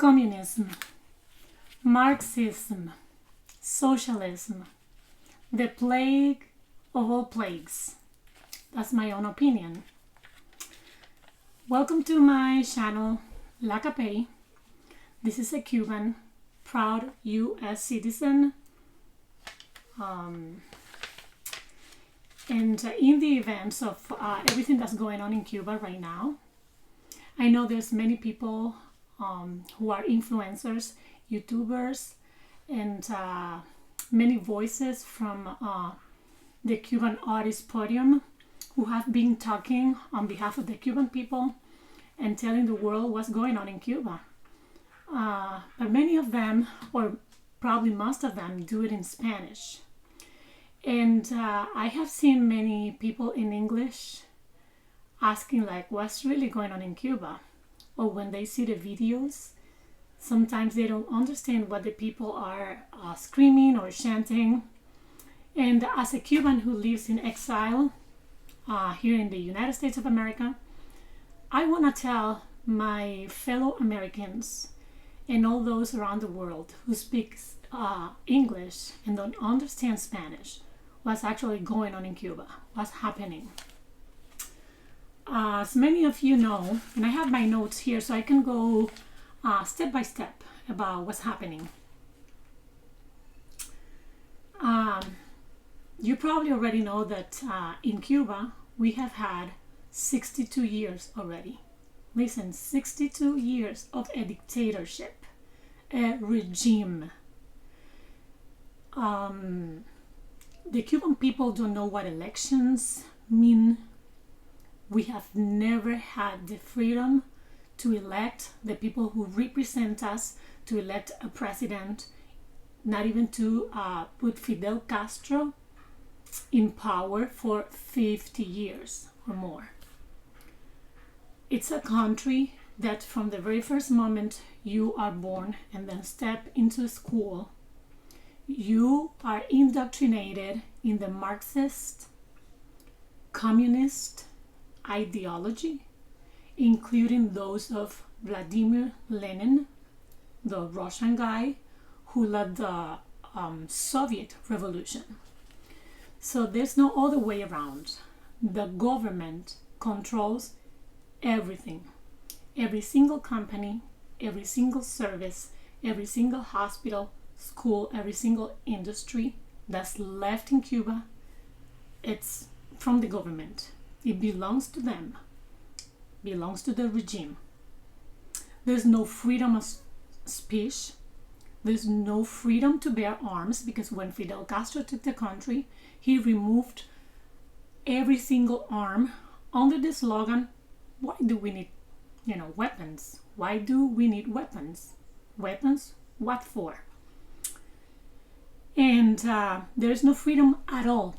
Communism, Marxism, socialism, the plague of all plagues. That's my own opinion. Welcome to my channel, La Capay. This is a Cuban, proud U.S. citizen. And in the events of everything that's going on in Cuba right now, I know there's many people who are influencers, YouTubers, and many voices from the Cuban Artist Podium who have been talking on behalf of the Cuban people and telling the world what's going on in Cuba. But many of them, or probably most of them, do it in Spanish. And I have seen many people in English asking like, what's really going on in Cuba? Or when they see the videos, sometimes they don't understand what the people are screaming or chanting. And as a Cuban who lives in exile here in the United States of America, I want to tell my fellow Americans and all those around the world who speak English and don't understand Spanish what's actually going on in Cuba, what's happening. As many of you know, and I have my notes here so I can go step by step about what's happening. You probably already know that in Cuba we have had 62 years already. Listen, 62 years of a dictatorship, a regime. The Cuban people don't know what elections mean. We have never had the freedom to elect the people who represent us, to elect a president, not even to put Fidel Castro in power for 50 years or more. It's a country that from the very first moment you are born and then step into school, you are indoctrinated in the Marxist, communist ideology, including those of Vladimir Lenin, the Russian guy who led the Soviet Revolution. So there's no other way around. The government controls everything. Every single company, every single service, every single hospital, school, every single industry that's left in Cuba, it's from the government. It belongs to them, belongs to the regime. There's no freedom of speech. There's no freedom to bear arms, because when Fidel Castro took the country, he removed every single arm under the slogan, why do we need, weapons? Why do we need weapons? Weapons? What for? And there's no freedom at all.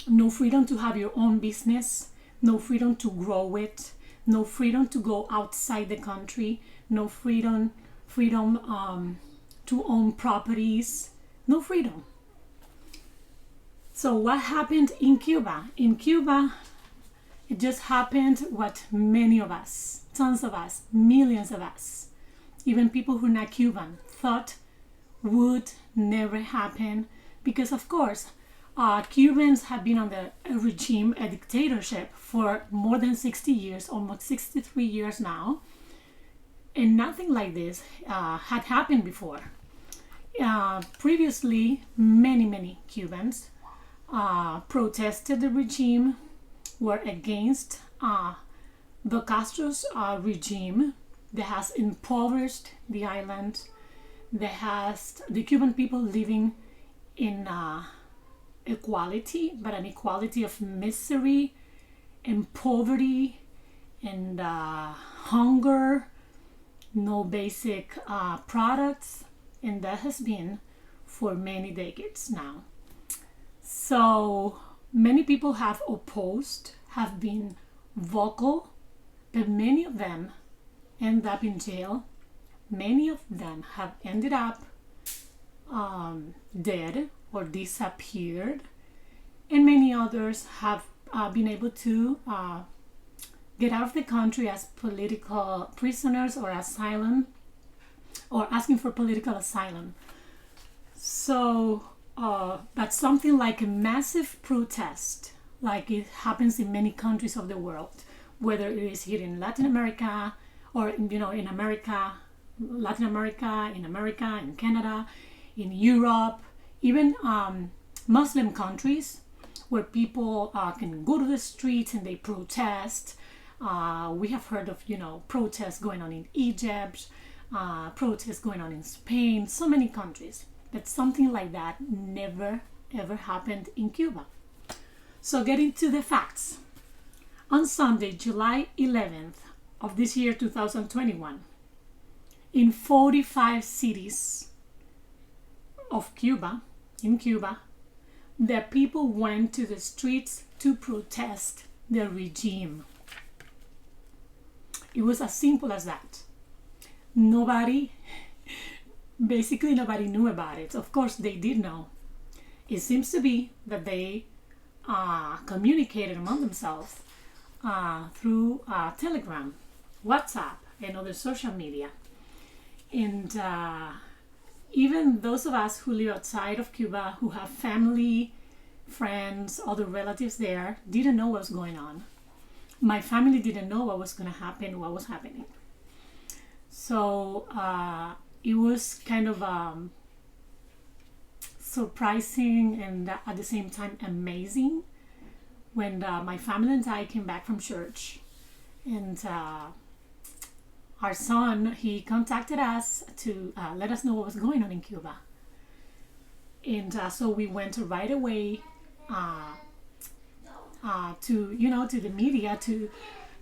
No freedom to have your own business, no freedom to grow it, no freedom to go outside the country, no freedom to own properties, no freedom. So what happened in Cuba? In Cuba, it just happened what many of us, tons of us, millions of us, even people who are not Cuban, thought would never happen, because of course, Cubans have been under a regime, a dictatorship, for more than 60 years, almost 63 years now. And nothing like this had happened before. Previously, many Cubans protested the regime, were against the Castro's regime that has impoverished the island, that has the Cuban people living in equality, but an equality of misery and poverty and hunger, no basic products, and that has been for many decades now. So many people have opposed, have been vocal, but many of them end up in jail. Many of them have ended up dead or disappeared, and many others have been able to get out of the country as political prisoners or asylum. or asking for political asylum. So but something like a massive protest, like it happens in many countries of the world, whether it is here in Latin America or in America, Latin America, in Canada, in Europe, even Muslim countries where people can go to the streets and they protest. We have heard of protests going on in Egypt, protests going on in Spain, so many countries. But something like that never ever happened in Cuba. So getting to the facts. On Sunday, July 11th of this year 2021, in 45 cities of Cuba, the people went to the streets to protest the regime. It was as simple as that. Basically nobody knew about it. Of course they did know. It seems to be that they communicated among themselves through Telegram, WhatsApp, and other social media. And even those of us who live outside of Cuba, who have family, friends, other relatives there, didn't know what was going on. My family didn't know what was going to happen, what was happening. So it was kind of surprising and at the same time amazing when my family and I came back from church, and our son, he contacted us to let us know what was going on in Cuba. And so we went right away to the media, to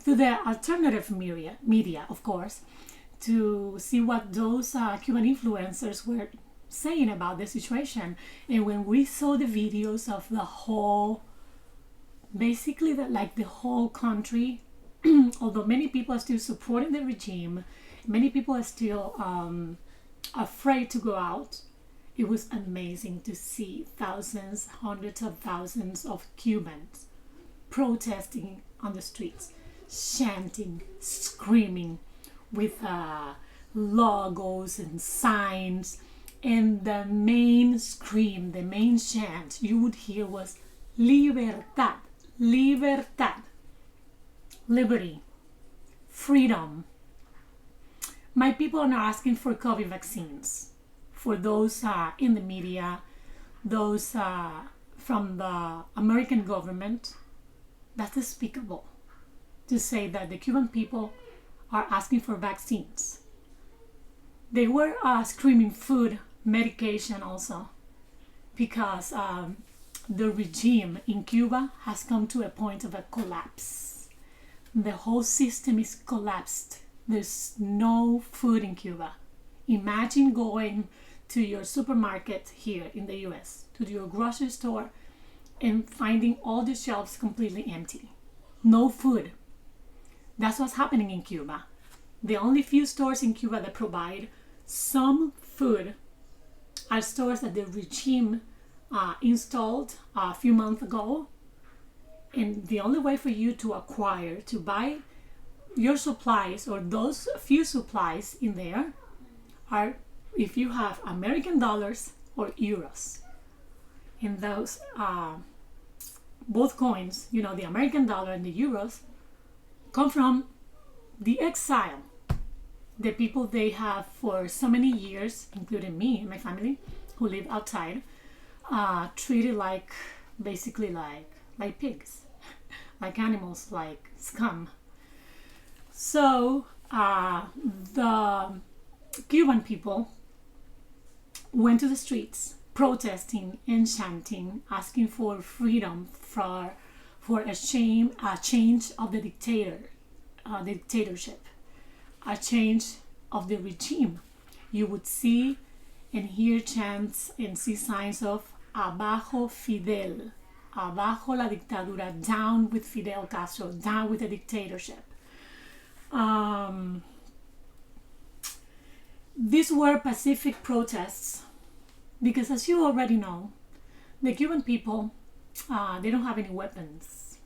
the alternative media, of course, to see what those Cuban influencers were saying about the situation. And when we saw the videos of the whole, basically the whole country, although many people are still supporting the regime, many people are still afraid to go out. It was amazing to see thousands, hundreds of thousands of Cubans protesting on the streets, chanting, screaming with logos and signs. And the main scream, the main chant you would hear was libertad, libertad, liberty, freedom. My people are now asking for COVID vaccines. For those in the media, those from the American government, that's despicable to say that the Cuban people are asking for vaccines. They were screaming food, medication also, because the regime in Cuba has come to a point of a collapse. The whole system is collapsed. There's no food in Cuba. Imagine going to your supermarket here in the US, to your grocery store, and finding all the shelves completely empty. No food. That's what's happening in Cuba. The only few stores in Cuba that provide some food are stores that the regime installed a few months ago. And the only way for you to buy your supplies, or those few supplies in there, are if you have American dollars or euros. And those both coins, the American dollar and the euros, come from the exile. The people they have for so many years, including me and my family who live outside, treated basically like pigs, like animals, like scum. So the Cuban people went to the streets protesting and chanting, asking for freedom, for a change of the dictatorship, a change of the regime. You would see and hear chants and see signs of abajo Fidel, abajo la dictadura, down with Fidel Castro, down with the dictatorship. These were pacific protests because, as you already know, the Cuban people, they don't have any weapons.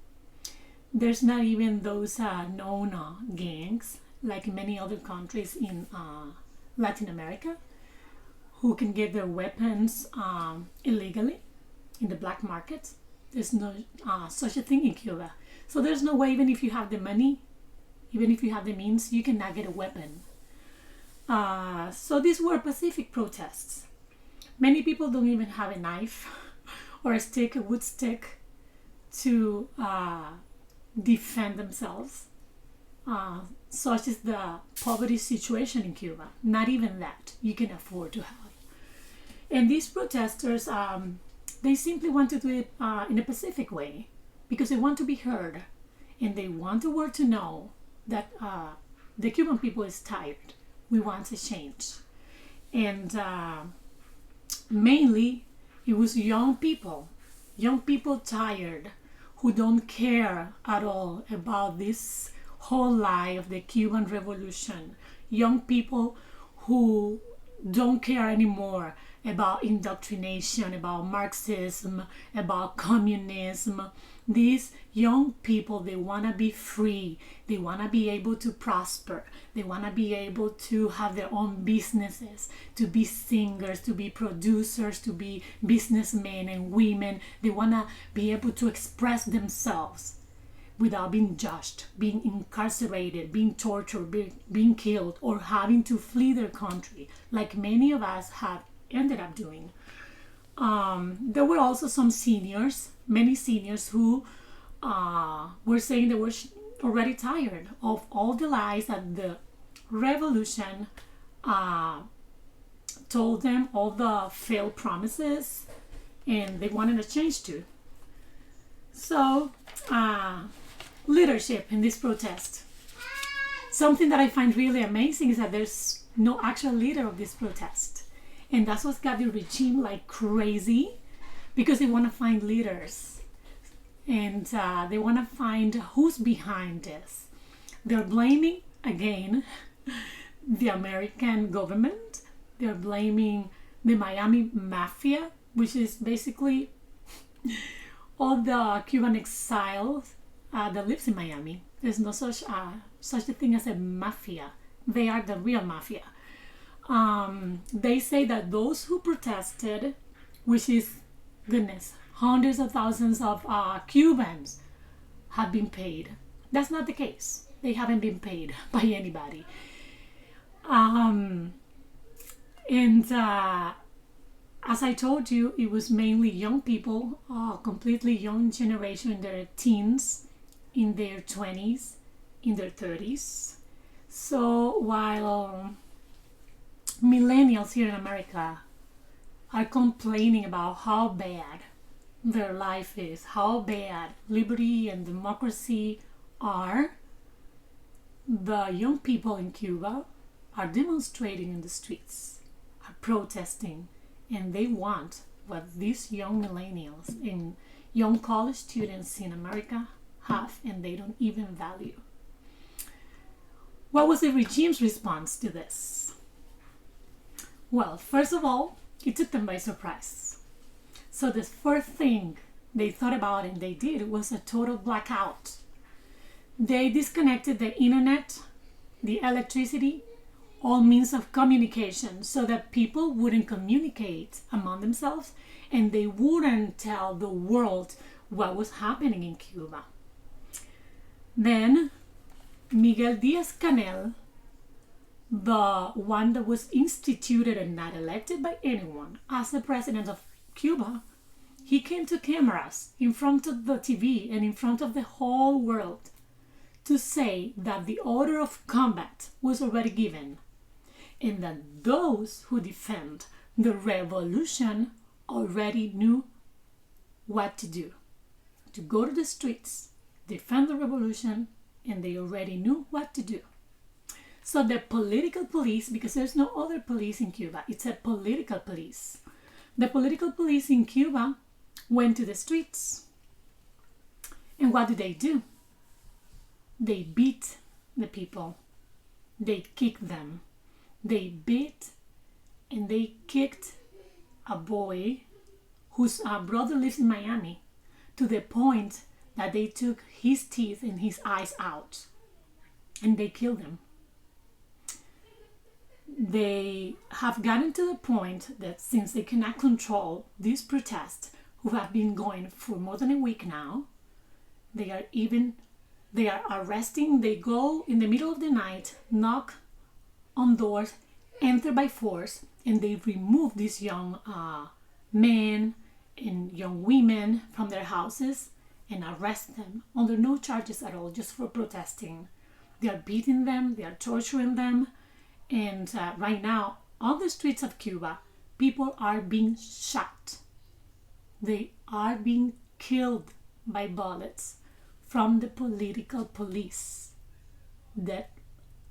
There's not even those known gangs like in many other countries in Latin America who can get their weapons illegally in the black market. There's no such a thing in Cuba. So there's no way, even if you have the money, even if you have the means, you cannot get a weapon. So these were pacific protests. Many people don't even have a knife or a stick, a wood stick, to defend themselves. Such is the poverty situation in Cuba. Not even that you can afford to have. And these protesters, they simply want to do it in a pacific way because they want to be heard and they want the world to know that the Cuban people is tired. We want a change. And mainly it was young people tired, who don't care at all about this whole lie of the Cuban Revolution. Young people who don't care anymore about indoctrination, about Marxism, about communism. These young people, they want to be free. They want to be able to prosper. They want to be able to have their own businesses, to be singers, to be producers, to be businessmen and women. They want to be able to express themselves without being judged, being incarcerated, being tortured, being killed, or having to flee their country, like many of us have ended up doing. There were also some seniors, many seniors who were saying they were already tired of all the lies that the revolution told them, all the failed promises, and they wanted a change too. So, leadership in this protest. Something that I find really amazing is that there's no actual leader of this protest. And that's what's got the regime like crazy, because they want to find leaders. And they want to find who's behind this. They're blaming, again, the American government. They're blaming the Miami Mafia, which is basically all the Cuban exiles that lives in Miami. There's no such a thing as a mafia. They are the real mafia. They say that those who protested, which is, goodness, hundreds of thousands of Cubans, have been paid. That's not the case. They haven't been paid by anybody. As I told you, it was mainly young people, completely young generation in their teens, in their 20s, in their 30s. So while millennials here in America are complaining about how bad their life is, how bad liberty and democracy are, the young people in Cuba are demonstrating in the streets, are protesting, and they want what these young millennials and young college students in America have, and they don't even value. What was the regime's response to this? Well, first of all, it took them by surprise. So the first thing they thought about and they did was a total blackout. They disconnected the internet, the electricity, all means of communication, so that people wouldn't communicate among themselves and they wouldn't tell the world what was happening in Cuba. Then Miguel Díaz-Canel, the one that was instituted and not elected by anyone as the president of Cuba, he came to cameras in front of the TV and in front of the whole world to say that the order of combat was already given and that those who defend the revolution already knew what to do. To go to the streets, defend the revolution, and they already knew what to do. So the political police, because there's no other police in Cuba, it's a political police. The political police in Cuba went to the streets. And what do? They beat the people. They kicked them. They beat and they kicked a boy whose brother lives in Miami, to the point that they took his teeth and his eyes out and they killed him. they have gotten to the point that since they cannot control these protests, who have been going for more than a week now, they are arresting. They go in the middle of the night, knock on doors, enter by force, and they remove these young men and young women from their houses and arrest them under no charges at all, just for protesting. They are beating them, they are torturing them, and right now on the streets of Cuba, people are being shot. They are being killed by bullets from the political police that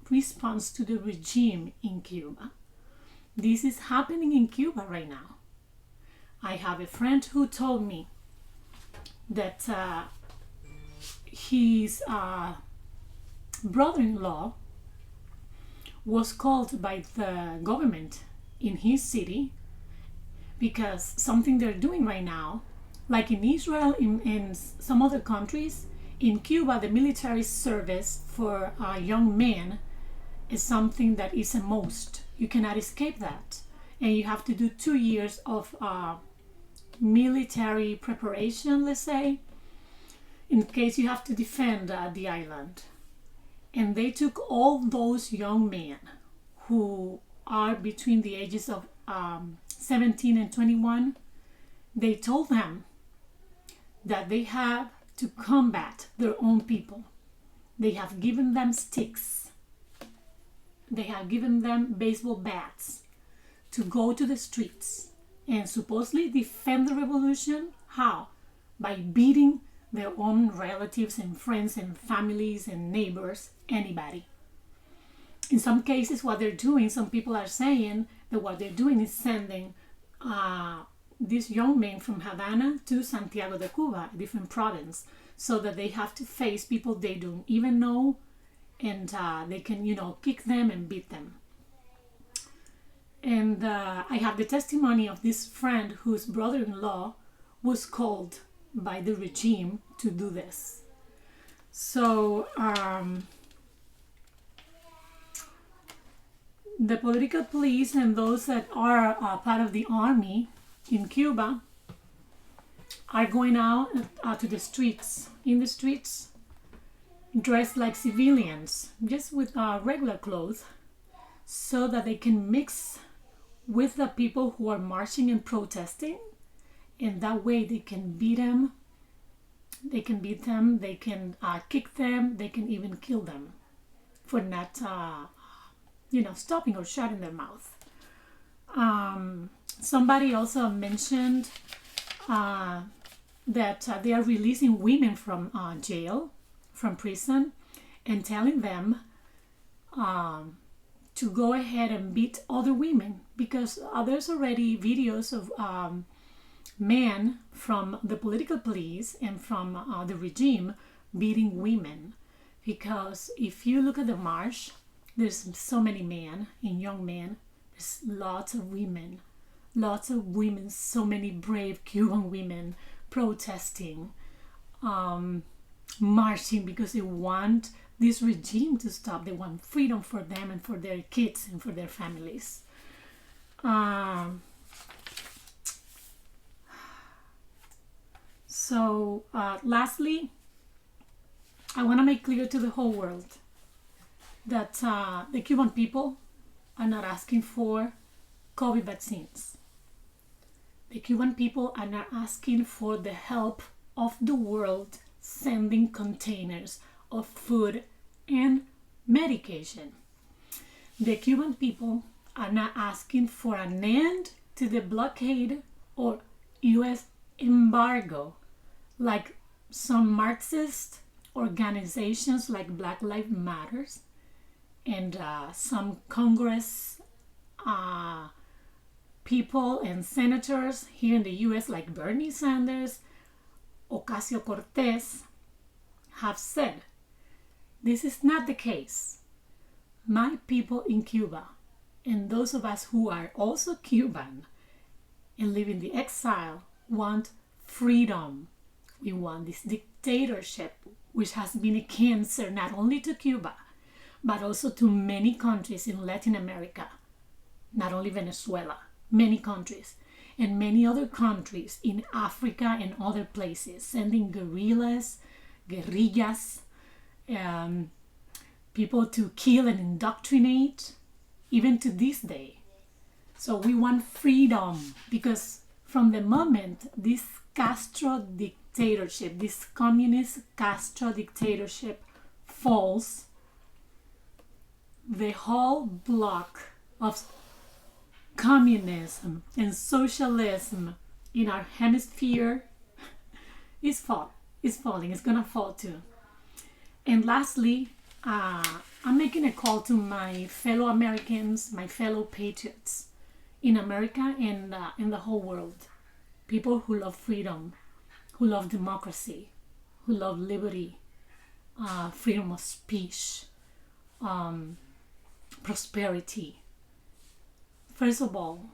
responds to the regime in Cuba. This is happening in Cuba right now. I have a friend who told me that his brother-in-law was called by the government in his city because something they're doing right now, like in Israel, in some other countries, in Cuba, the military service for young men is something that is a must. You cannot escape that. And you have to do 2 years of military preparation, let's say, in case you have to defend the island. And they took all those young men who are between the ages of 17 and 21. They told them that they have to combat their own people. They have given them sticks. They have given them baseball bats to go to the streets and supposedly defend the revolution. How? By beating their own relatives and friends and families and neighbors, anybody. In some cases, what they're doing, some people are saying that what they're doing is sending these young men from Havana to Santiago de Cuba, a different province, so that they have to face people they don't even know, and they can, kick them and beat them. And I have the testimony of this friend whose brother-in-law was called by the regime to do this. So the political police and those that are part of the army in Cuba are going out to the streets, in the streets, dressed like civilians, just with regular clothes, so that they can mix with the people who are marching and protesting, and that way they can beat them. They can beat them, they can kick them, they can even kill them for not, stopping or shutting their mouth. Somebody also mentioned that they are releasing women from jail, from prison, and telling them to go ahead and beat other women, because there's already videos of men from the political police and from the regime beating women. Because if you look at the march, there's so many men and young men, there's lots of women, so many brave Cuban women protesting, marching, because they want this regime to stop. They want freedom for them and for their kids and for their families. So lastly, I want to make clear to the whole world that the Cuban people are not asking for COVID vaccines. The Cuban people are not asking for the help of the world sending containers of food and medication. The Cuban people are not asking for an end to the blockade or U.S. embargo, like some Marxist organizations like Black Lives Matters and some Congress people and senators here in the U.S. like Bernie Sanders, Ocasio-Cortez, have said. This is not the case. My people in Cuba, and those of us who are also Cuban and live in the exile, want freedom. We want this dictatorship, which has been a cancer not only to Cuba, but also to many countries in Latin America, not only Venezuela, many countries, and many other countries in Africa and other places, sending guerrillas, people to kill and indoctrinate, even to this day. So we want freedom, because from the moment this Castro dictatorship, this communist Castro dictatorship falls, the whole block of communism and socialism in our hemisphere is falling. It's gonna fall too. And lastly, I'm making a call to my fellow Americans, my fellow patriots in America and in the whole world. People who love freedom, who love democracy, who love liberty, freedom of speech, prosperity. First of all,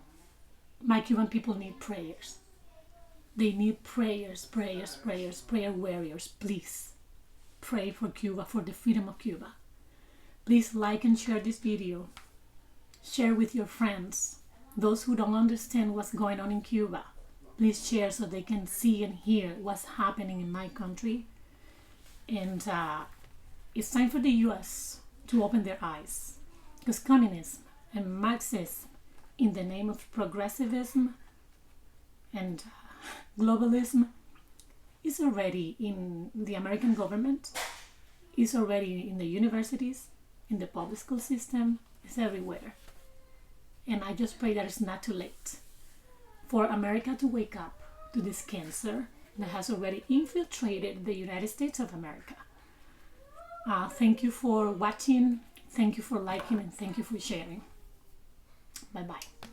my Cuban people need prayers. They need prayer warriors. Please pray for Cuba, for the freedom of Cuba. Please like and share this video. Share with your friends, those who don't understand what's going on in Cuba. Please share so they can see and hear what's happening in my country. And it's time for the US to open their eyes, because communism and Marxism, in the name of progressivism and globalism, is already in the American government, is already in the universities, in the public school system, it's everywhere. And I just pray that it's not too late for America to wake up to this cancer that has already infiltrated the United States of America. Thank you for watching, thank you for liking, and thank you for sharing. Bye-bye.